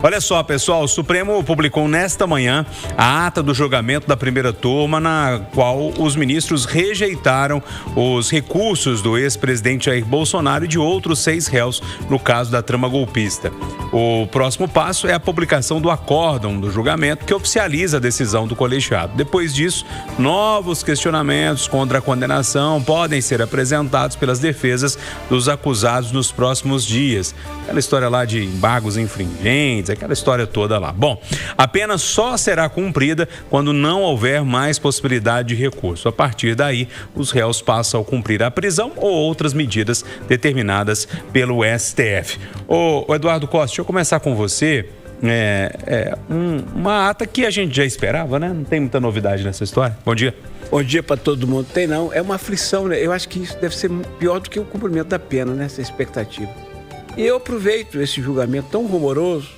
Olha só, pessoal, o Supremo publicou nesta manhã a ata do julgamento da primeira turma, na qual os ministros rejeitaram os recursos do ex-presidente Jair Bolsonaro e de outros 6 réus no caso da trama golpista. O próximo passo é a publicação do acórdão do julgamento, que oficializa a decisão do colegiado. Depois disso, novos questionamentos contra a condenação podem ser apresentados pelas defesas dos acusados nos próximos dias. Aquela história lá de embargos infringentes, aquela história toda lá. Bom, a pena só será cumprida quando não houver mais possibilidade de recurso. A partir daí, os réus passam a cumprir a prisão ou outras medidas determinadas pelo STF. Ô Eduardo Costa, deixa eu começar com você. Uma ata que a gente já esperava, né? Não tem muita novidade nessa história. Bom dia. Bom dia para todo mundo. Tem não, é uma aflição, né? Eu acho que isso deve ser pior do que o cumprimento da pena, né? Essa expectativa. E eu aproveito esse julgamento tão rumoroso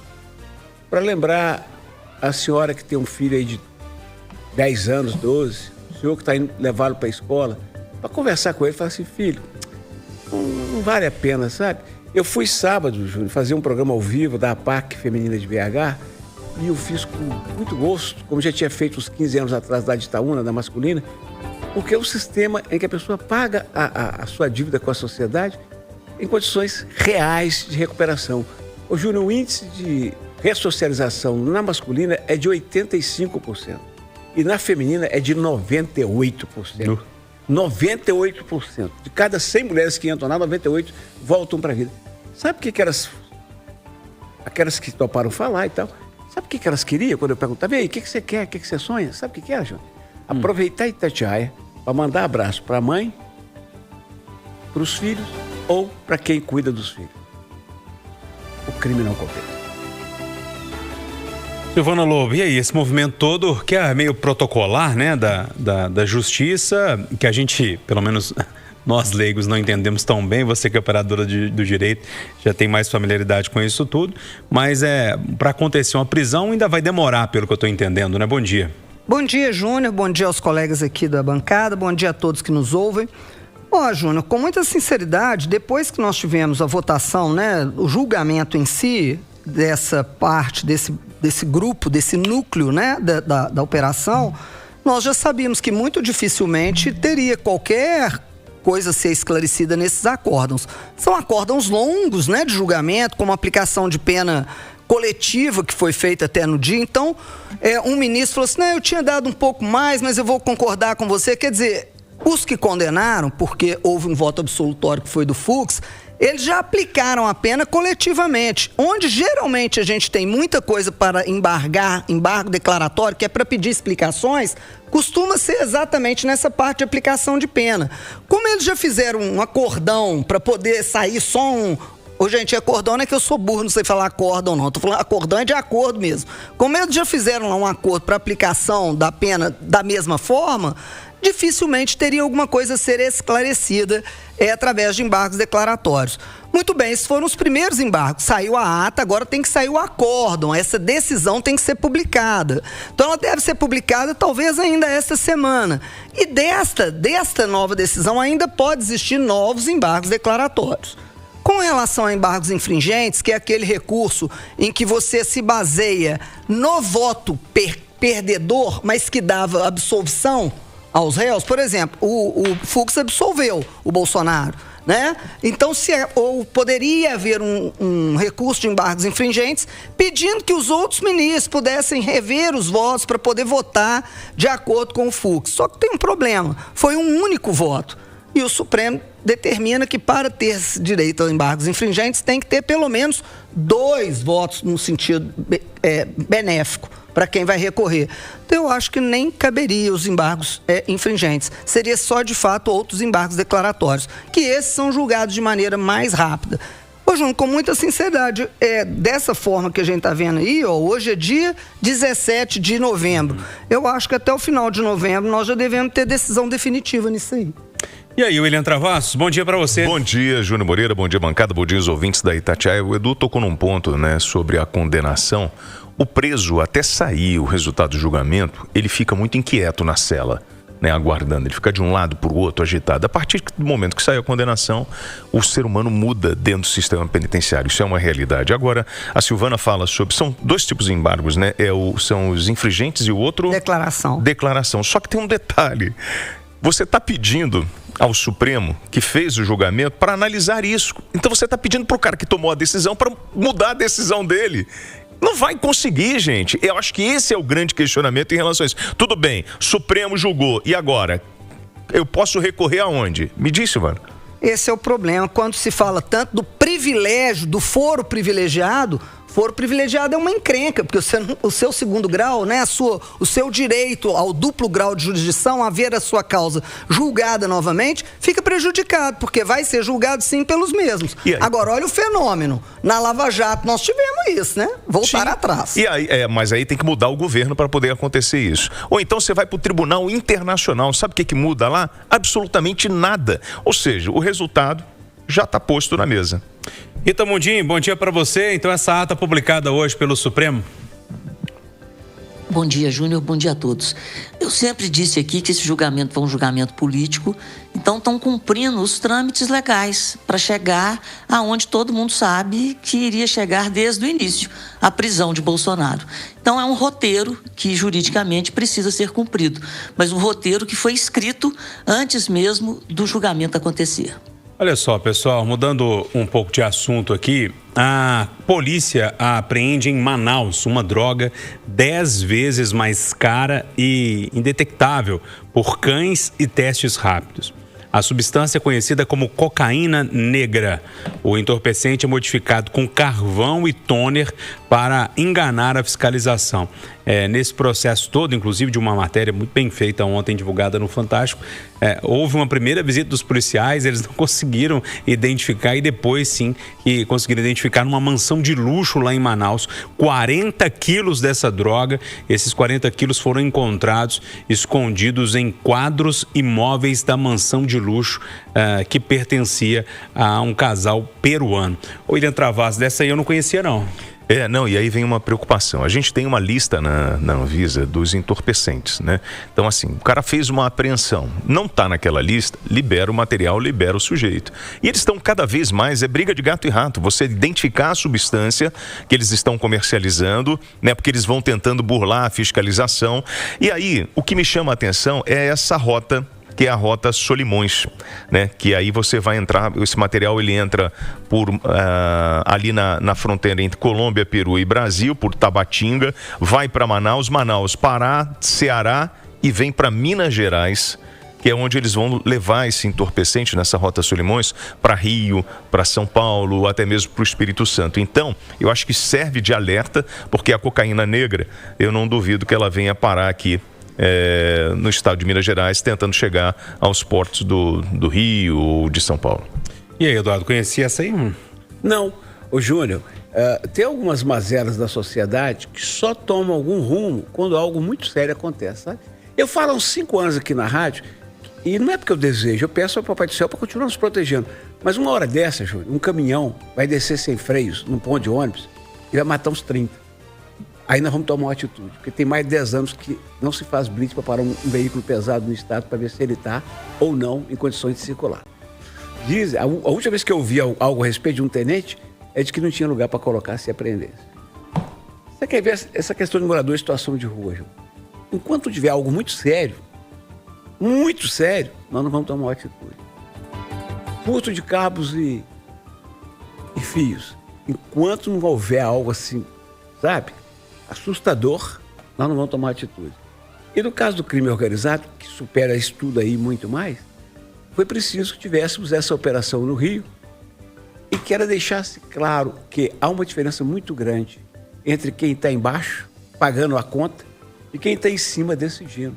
para lembrar a senhora que tem um filho aí de 10 anos, 12, o senhor que está indo levá-lo para a escola, para conversar com ele e falar assim: filho, não vale a pena, sabe? Eu fui sábado, Júnior, fazer um programa ao vivo da APAC Feminina de BH e eu fiz com muito gosto, como já tinha feito uns 15 anos atrás da Itaúna, da masculina, porque é um sistema em que a pessoa paga a sua dívida com a sociedade em condições reais de recuperação. Ô, Júnior, o índice de ressocialização na masculina é de 85% e na feminina é de 98%. 98%. De cada 100 mulheres que entram lá, 98 voltam para a vida. Sabe o que aquelas que toparam falar e tal, sabe o que elas queriam quando eu perguntava: e aí, o que você quer, o que você sonha? Sabe o que era, João? Aproveitar Itatiaia para mandar abraço para a mãe, para os filhos ou para quem cuida dos filhos. O crime não compensa. Silvana Lobo, e aí, esse movimento todo que é meio protocolar, né, da justiça, que a gente, pelo menos nós leigos, não entendemos tão bem, você que é operadora do direito já tem mais familiaridade com isso tudo, mas para acontecer uma prisão ainda vai demorar, pelo que eu estou entendendo, né? Bom dia. Bom dia, Júnior, bom dia aos colegas aqui da bancada, bom dia a todos que nos ouvem. Ó, Júnior, com muita sinceridade, depois que nós tivemos a votação, né, o julgamento em si, dessa parte, desse grupo, desse núcleo, né, da operação, nós já sabíamos que muito dificilmente teria qualquer coisa a ser esclarecida nesses acórdãos. São acórdãos longos, né, de julgamento, com uma aplicação de pena coletiva que foi feita até no dia. Então, um ministro falou assim: não, eu tinha dado um pouco mais, mas eu vou concordar com você. Quer dizer, os que condenaram, porque houve um voto absolutório que foi do Fux, eles já aplicaram a pena coletivamente, onde geralmente a gente tem muita coisa para embargo declaratório, que é para pedir explicações, costuma ser exatamente nessa parte de aplicação de pena. Como eles já fizeram um acordão para poder sair só um... Ô, gente, acordão não é que eu sou burro, não sei falar acórdão não, tô falando acordão é de acordo mesmo. Como eles já fizeram lá um acordo para aplicação da pena da mesma forma, dificilmente teria alguma coisa a ser esclarecida através de embargos declaratórios. Muito bem, esses foram os primeiros embargos. Saiu a ata, agora tem que sair o acórdão. Essa decisão tem que ser publicada. Então ela deve ser publicada talvez ainda esta semana. E desta nova decisão ainda pode existir novos embargos declaratórios. Com relação a embargos infringentes, que é aquele recurso em que você se baseia no voto perdedor, mas que dava absolvição aos réus, por exemplo, o Fux absolveu o Bolsonaro, né? Então, ou poderia haver um recurso de embargos infringentes pedindo que os outros ministros pudessem rever os votos para poder votar de acordo com o Fux. Só que tem um problema, foi um único voto. E o Supremo determina que para ter direito a embargos infringentes tem que ter pelo menos 2 votos no sentido benéfico para quem vai recorrer. Então, eu acho que nem caberia os embargos infringentes. Seria só, de fato, outros embargos declaratórios, que esses são julgados de maneira mais rápida. Ô, João, com muita sinceridade, dessa forma que a gente está vendo aí, ó, hoje é dia 17 de novembro. Eu acho que até o final de novembro nós já devemos ter decisão definitiva nisso aí. E aí, William Travassos, bom dia para você. Bom dia, Júnior Moreira, bom dia, bancada, bom dia os ouvintes da Itatiaia. O Edu tocou num ponto, né, sobre a condenação. O preso, até sair o resultado do julgamento, ele fica muito inquieto na cela. né, aguardando. Ele fica de um lado para o outro, agitado. A partir do momento que sai a condenação, o ser humano muda dentro do sistema penitenciário. Isso é uma realidade. Agora, a Silvana fala sobre... São dois tipos de embargos, né? São os infringentes e o outro... Declaração. Só que tem um detalhe. Você está pedindo ao Supremo, que fez o julgamento, para analisar isso. Então você está pedindo para o cara que tomou a decisão para mudar a decisão dele. Não vai conseguir, gente. Eu acho que esse é o grande questionamento em relação a isso. Tudo bem, Supremo julgou. E agora? Eu posso recorrer aonde? Me diz, Silvana. Esse é o problema. Quando se fala tanto do privilégio, do foro privilegiado é uma encrenca, porque o seu segundo grau, né, o seu direito ao duplo grau de jurisdição, a ver a sua causa julgada novamente, fica prejudicado, porque vai ser julgado sim pelos mesmos. Agora, olha o fenômeno. Na Lava Jato nós tivemos isso, né? Voltar atrás. E aí, mas aí tem que mudar o governo para poder acontecer isso. Ou então você vai para o Tribunal Internacional. Sabe o que muda lá? Absolutamente nada. Ou seja, o resultado já está posto na mesa. Rita Mundim, bom dia para você. Então, essa ata publicada hoje pelo Supremo. Bom dia, Júnior. Bom dia a todos. Eu sempre disse aqui que esse julgamento foi um julgamento político, então estão cumprindo os trâmites legais para chegar aonde todo mundo sabe que iria chegar desde o início, a prisão de Bolsonaro. Então é um roteiro que juridicamente precisa ser cumprido, mas um roteiro que foi escrito antes mesmo do julgamento acontecer. Olha só, pessoal, mudando um pouco de assunto aqui, a polícia apreende em Manaus uma droga 10 vezes mais cara e indetectável por cães e testes rápidos. A substância é conhecida como cocaína negra. O entorpecente é modificado com carvão e toner para enganar a fiscalização. Nesse processo todo, inclusive de uma matéria muito bem feita ontem, divulgada no Fantástico, houve uma primeira visita dos policiais, eles não conseguiram identificar e depois sim que conseguiram identificar numa mansão de luxo lá em Manaus, 40 quilos dessa droga. Esses 40 quilos foram encontrados escondidos em quadros e móveis da mansão de luxo que pertencia a um casal peruano. O William Travassos, dessa aí eu não conhecia não. E aí vem uma preocupação. A gente tem uma lista na Anvisa dos entorpecentes, né? Então, assim, o cara fez uma apreensão, não está naquela lista, libera o material, libera o sujeito. E eles estão cada vez mais, briga de gato e rato, você identificar a substância que eles estão comercializando, né? Porque eles vão tentando burlar a fiscalização. E aí, o que me chama a atenção é essa rota, que é a rota Solimões, né? Que aí você vai entrar, esse material ele entra por ali na fronteira entre Colômbia, Peru e Brasil, por Tabatinga, vai para Manaus, Pará, Ceará e vem para Minas Gerais, que é onde eles vão levar esse entorpecente nessa rota Solimões para Rio, para São Paulo, até mesmo para o Espírito Santo. Então, eu acho que serve de alerta, porque a cocaína negra, eu não duvido que ela venha parar aqui no estado de Minas Gerais, tentando chegar aos portos do Rio ou de São Paulo. E aí, Eduardo, conhecia essa aí? Não. Ô, Júnior, tem algumas mazelas da sociedade que só tomam algum rumo quando algo muito sério acontece, sabe? Eu falo há uns 5 anos aqui na rádio, e não é porque eu desejo, eu peço ao Papai do Céu para continuar nos protegendo. Mas uma hora dessa, Júnior, um caminhão vai descer sem freios num ponto de ônibus e vai matar uns 30. Aí nós vamos tomar uma atitude, porque tem mais de 10 anos que não se faz blitz para parar um veículo pesado no estado para ver se ele está ou não em condições de circular. Diz, a última vez que eu ouvi algo a respeito de um tenente é de que não tinha lugar para colocar se apreendesse. Você quer ver essa questão de morador em situação de rua, Ju? Enquanto tiver algo muito sério, nós não vamos tomar uma atitude. Furto de cabos e fios. Enquanto não houver algo assim, sabe, assustador, nós não vamos tomar atitude. E no caso do crime organizado, que supera isso tudo aí muito mais, foi preciso que tivéssemos essa operação no Rio e que ela deixasse claro que há uma diferença muito grande entre quem está embaixo, pagando a conta, e quem está em cima decidindo.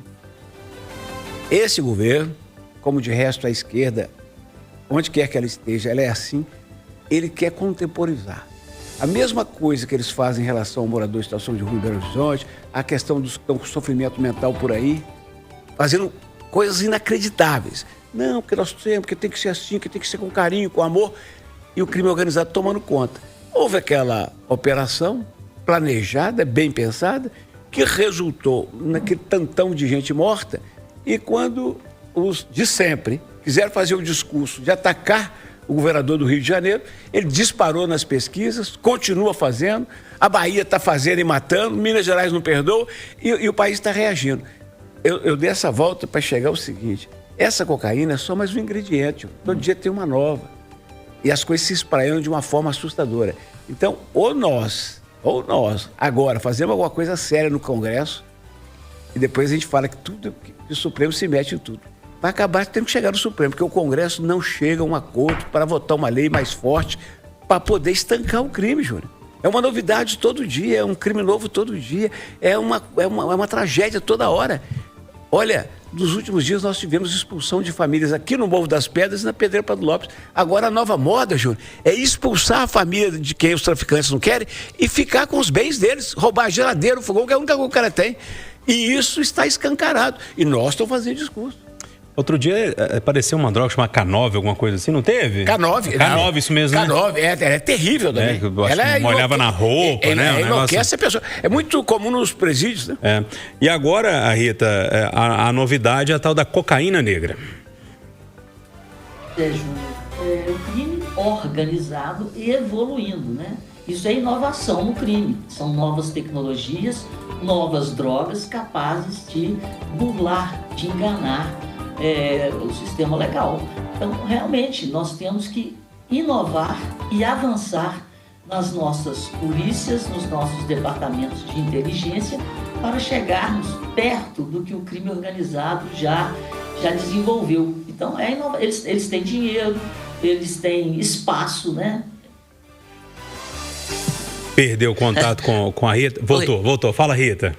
Esse governo, como de resto a esquerda, onde quer que ela esteja, ela é assim, ele quer contemporizar. A mesma coisa que eles fazem em relação ao morador em situação de rua em Belo Horizonte, a questão do sofrimento mental por aí, fazendo coisas inacreditáveis. Não, porque nós temos, que tem que ser assim, que tem que ser com carinho, com amor, e o crime organizado tomando conta. Houve aquela operação planejada, bem pensada, que resultou naquele tantão de gente morta E quando os de sempre quiseram fazer o discurso de atacar o governador do Rio de Janeiro, ele disparou nas pesquisas, continua fazendo, a Bahia está fazendo e matando, Minas Gerais não perdoa e o país está reagindo. Eu dei essa volta para chegar ao seguinte: essa cocaína é só mais um ingrediente, todo dia tem uma nova. E as coisas se espraiam de uma forma assustadora. Então, ou nós, agora, fazemos alguma coisa séria no Congresso, e depois a gente fala que o Supremo se mete em tudo. Vai acabar tendo que chegar no Supremo, porque o Congresso não chega a um acordo para votar uma lei mais forte para poder estancar o crime, Júnior. É uma novidade todo dia, é um crime novo todo dia, é uma tragédia toda hora. Olha, nos últimos dias nós tivemos expulsão de famílias aqui no Morro das Pedras e na Pedreira Prado Lopes. Agora a nova moda, Júnior, é expulsar a família de quem os traficantes não querem e ficar com os bens deles, roubar a geladeira, o fogão, que é a única coisa que o cara tem. E isso está escancarado. E nós estamos fazendo discurso. Outro dia apareceu uma droga chamada K9, alguma coisa assim, não teve? K9, isso mesmo, K9, né? é terrível também. Ela molhava na roupa, né? Enlouquece a pessoa. É muito comum nos presídios, né? E agora, Rita, a novidade é a tal da cocaína negra. Júnior, o crime organizado e evoluindo, né? Isso é inovação no crime. São novas tecnologias, novas drogas capazes de burlar, de enganar o sistema legal. Então, realmente, nós temos que inovar e avançar nas nossas polícias, nos nossos departamentos de inteligência, para chegarmos perto do que o crime organizado já desenvolveu. Então, eles têm dinheiro, eles têm espaço, né? Perdeu o contato com a Rita? Voltou. Fala, Rita.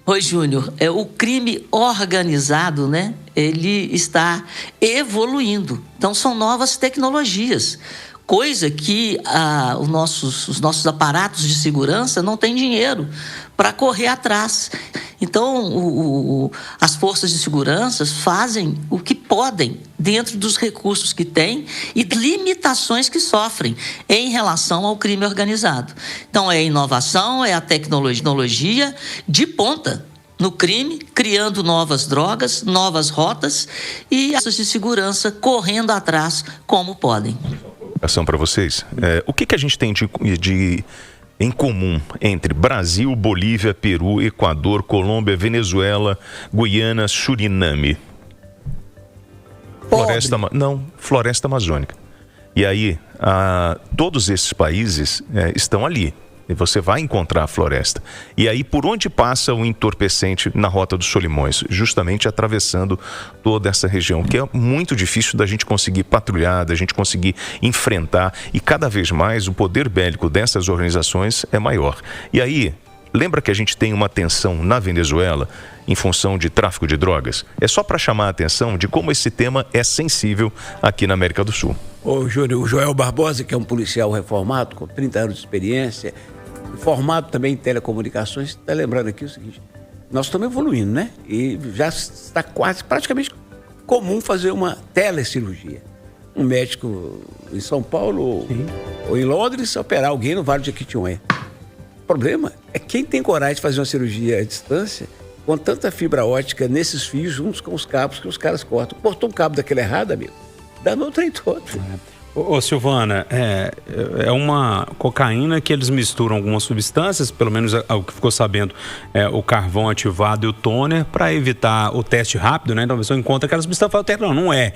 Oi, Júnior. O crime organizado, né? Ele está evoluindo. Então, são novas tecnologias. Coisa que os nossos aparatos de segurança não têm dinheiro para correr atrás. Então, as forças de segurança fazem o que podem dentro dos recursos que têm e limitações que sofrem em relação ao crime organizado. Então, é a inovação, é a tecnologia de ponta no crime, criando novas drogas, novas rotas e as forças de segurança correndo atrás como podem. Para vocês, o que a gente tem em comum entre Brasil, Bolívia, Peru, Equador, Colômbia, Venezuela, Guiana, Suriname? Floresta amazônica. E aí, todos esses países estão ali. E você vai encontrar a floresta. E aí, por onde passa o entorpecente na Rota dos Solimões? Justamente atravessando toda essa região, que é muito difícil da gente conseguir patrulhar, da gente conseguir enfrentar. E cada vez mais o poder bélico dessas organizações é maior. E aí, lembra que a gente tem uma tensão na Venezuela em função de tráfico de drogas? É só para chamar a atenção de como esse tema é sensível aqui na América do Sul. Ô, Júnior, o Joel Barbosa, que é um policial reformado, com 30 anos de experiência, formado também em telecomunicações, está lembrando aqui o seguinte: nós estamos evoluindo, né? E já está praticamente comum fazer uma telecirurgia. Um médico em São Paulo ou em Londres operar alguém no Vale de Jequitinhonha. O problema é quem tem coragem de fazer uma cirurgia à distância com tanta fibra ótica nesses fios juntos com os cabos que os caras cortam. Cortou um cabo daquele errado, amigo, danou o trem todo. Ô Silvana, é uma cocaína que eles misturam algumas substâncias, pelo menos o que ficou sabendo, o carvão ativado e o toner, para evitar o teste rápido, né? Então a pessoa encontra aquela substância e fala, não é.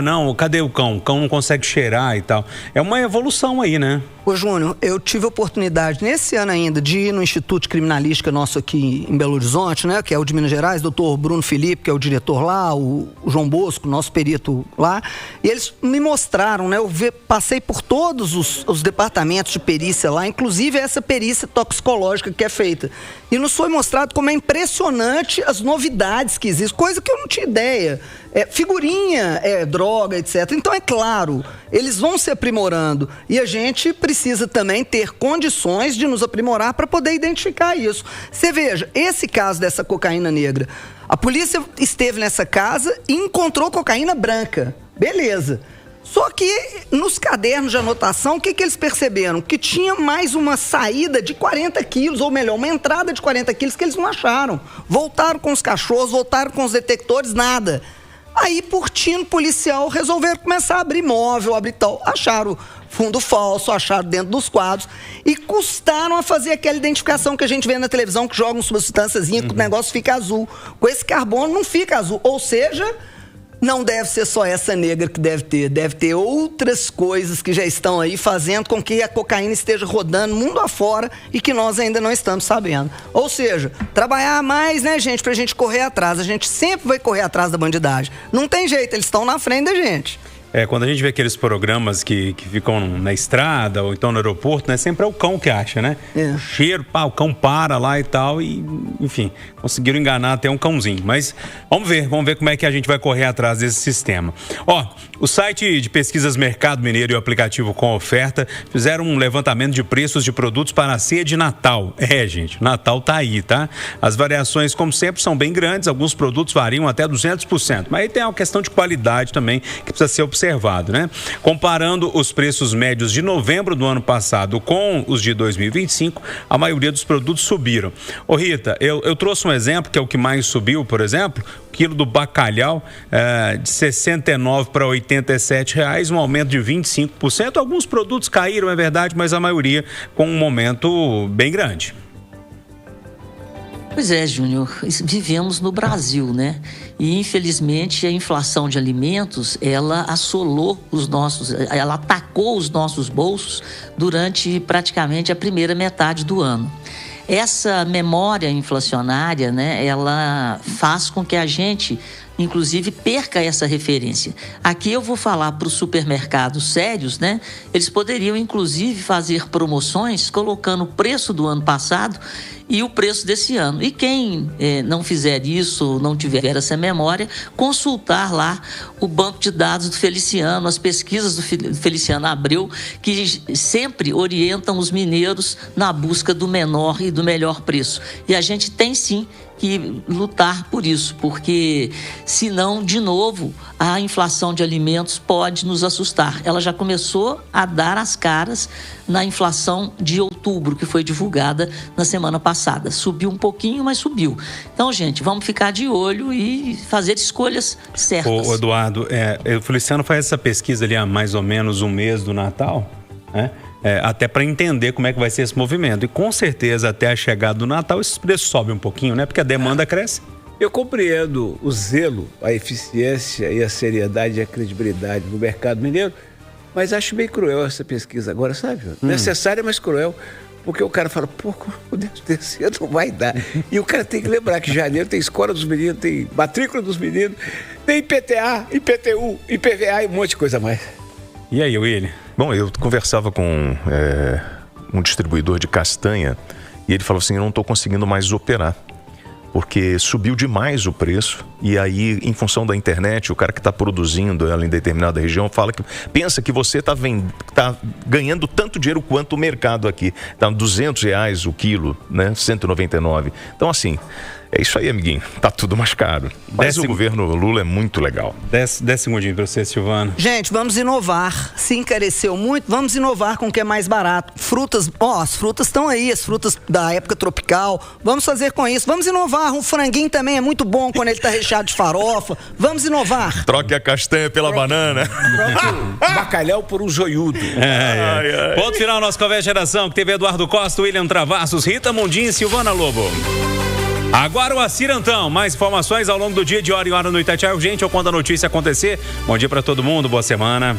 Não, cadê o cão? O cão não consegue cheirar e tal. É uma evolução aí, né? Ô Júnior, eu tive a oportunidade nesse ano ainda de ir no Instituto de Criminalística nosso aqui em Belo Horizonte, né? Que é o de Minas Gerais, doutor Bruno Felipe, que é o diretor lá, o João Bosco, nosso perito lá, e eles me mostraram, né? Eu passei por todos os departamentos de perícia lá, inclusive essa perícia toxicológica que é feita. E nos foi mostrado como é impressionante as novidades que existem, coisa que eu não tinha ideia. Figurinha, droga, etc. Então, é claro, eles vão se aprimorando e a gente precisa também ter condições de nos aprimorar para poder identificar isso. Você veja, esse caso dessa cocaína negra, a polícia esteve nessa casa e encontrou cocaína branca. Beleza. Só que nos cadernos de anotação, o que eles perceberam? Que tinha mais uma saída de 40 quilos, ou melhor, uma entrada de 40 quilos que eles não acharam. Voltaram com os cachorros, voltaram com os detectores, nada. Aí, por tino policial, resolveram começar a abrir móvel, abrir tal. Acharam fundo falso, acharam dentro dos quadros e custaram a fazer aquela identificação que a gente vê na televisão, que joga uma substânciazinha, que o negócio fica azul. Com esse carbono não fica azul, ou seja... Não deve ser só essa negra que deve ter outras coisas que já estão aí fazendo com que a cocaína esteja rodando mundo afora e que nós ainda não estamos sabendo. Ou seja, trabalhar mais, né, gente, pra gente correr atrás. A gente sempre vai correr atrás da bandidagem. Não tem jeito, eles estão na frente da gente. Quando a gente vê aqueles programas que ficam na estrada ou então no aeroporto, né? Sempre é o cão que acha, né? O cheiro, o cão para lá e tal e, enfim, conseguiram enganar até um cãozinho. Mas vamos ver como é que a gente vai correr atrás desse sistema. O site de pesquisas Mercado Mineiro e o aplicativo Com Oferta fizeram um levantamento de preços de produtos para a ceia de Natal. Gente, Natal tá aí, tá? As variações, como sempre, são bem grandes, alguns produtos variam até 200%, mas aí tem uma questão de qualidade também que precisa ser observado, né? Comparando os preços médios de novembro do ano passado com os de 2025, a maioria dos produtos subiram. Rita, eu trouxe um exemplo que é o que mais subiu, por exemplo, o quilo do bacalhau de R$ 69 para R$ 87, um aumento de 25%. Alguns produtos caíram, é verdade, mas a maioria com um momento bem grande. Pois é, Júnior, vivemos no Brasil, né? E infelizmente a inflação de alimentos, ela assolou ela atacou os nossos bolsos durante praticamente a primeira metade do ano. Essa memória inflacionária, né, ela faz com que a gente, inclusive, perca essa referência. Aqui eu vou falar para os supermercados sérios, né? Eles poderiam, inclusive, fazer promoções colocando o preço do ano passado e o preço desse ano. E quem não fizer isso, não tiver essa memória, consultar lá o banco de dados do Feliciano, as pesquisas do Feliciano Abreu, que sempre orientam os mineiros na busca do menor e do melhor preço. E a gente tem sim que lutar por isso, porque senão, de novo, a inflação de alimentos pode nos assustar. Ela já começou a dar as caras na inflação de outubro, que foi divulgada na semana passada. Subiu um pouquinho, mas subiu. Então, gente, vamos ficar de olho e fazer escolhas certas. Eduardo, o Feliciano faz essa pesquisa ali há mais ou menos um mês do Natal, né? Até para entender como é que vai ser esse movimento. E com certeza, até a chegada do Natal, esses preços sobem um pouquinho, né? Porque a demanda cresce. Eu compreendo o zelo, a eficiência e a seriedade e a credibilidade do mercado mineiro, mas acho meio cruel essa pesquisa agora, sabe? Necessária, mas cruel. Porque o cara fala, o Deus desse ano não vai dar. E o cara tem que lembrar que janeiro tem escola dos meninos, tem matrícula dos meninos, tem IPTA, IPTU, IPVA e um monte de coisa a mais. E aí, William? Bom, eu conversava com um distribuidor de castanha e ele falou assim, eu não estou conseguindo mais operar, porque subiu demais o preço e aí, em função da internet, o cara que está produzindo ela em determinada região pensa que você está ganhando tanto dinheiro quanto o mercado aqui. Está R$200 o quilo, né? 199. Então, assim... É isso aí, amiguinho. Tá tudo mais caro. Mas o governo Lula é muito legal. 10 segundinhos para você, Silvana. Gente, vamos inovar. Se encareceu muito, vamos inovar com o que é mais barato. Frutas, as frutas estão aí, as frutas da época tropical. Vamos fazer com isso. Vamos inovar. Um franguinho também é muito bom quando ele tá recheado de farofa. Vamos inovar. Troque a castanha pela banana. Troque o bacalhau por um joiudo. Ponto final, nosso Conversa Geração, que teve Eduardo Costa, William Travassos, Rita Mundim e Silvana Lobo. Agora o Acirantão, mais informações ao longo do dia, de hora em hora no Itatiaia Urgente ou quando a notícia acontecer. Bom dia para todo mundo, boa semana.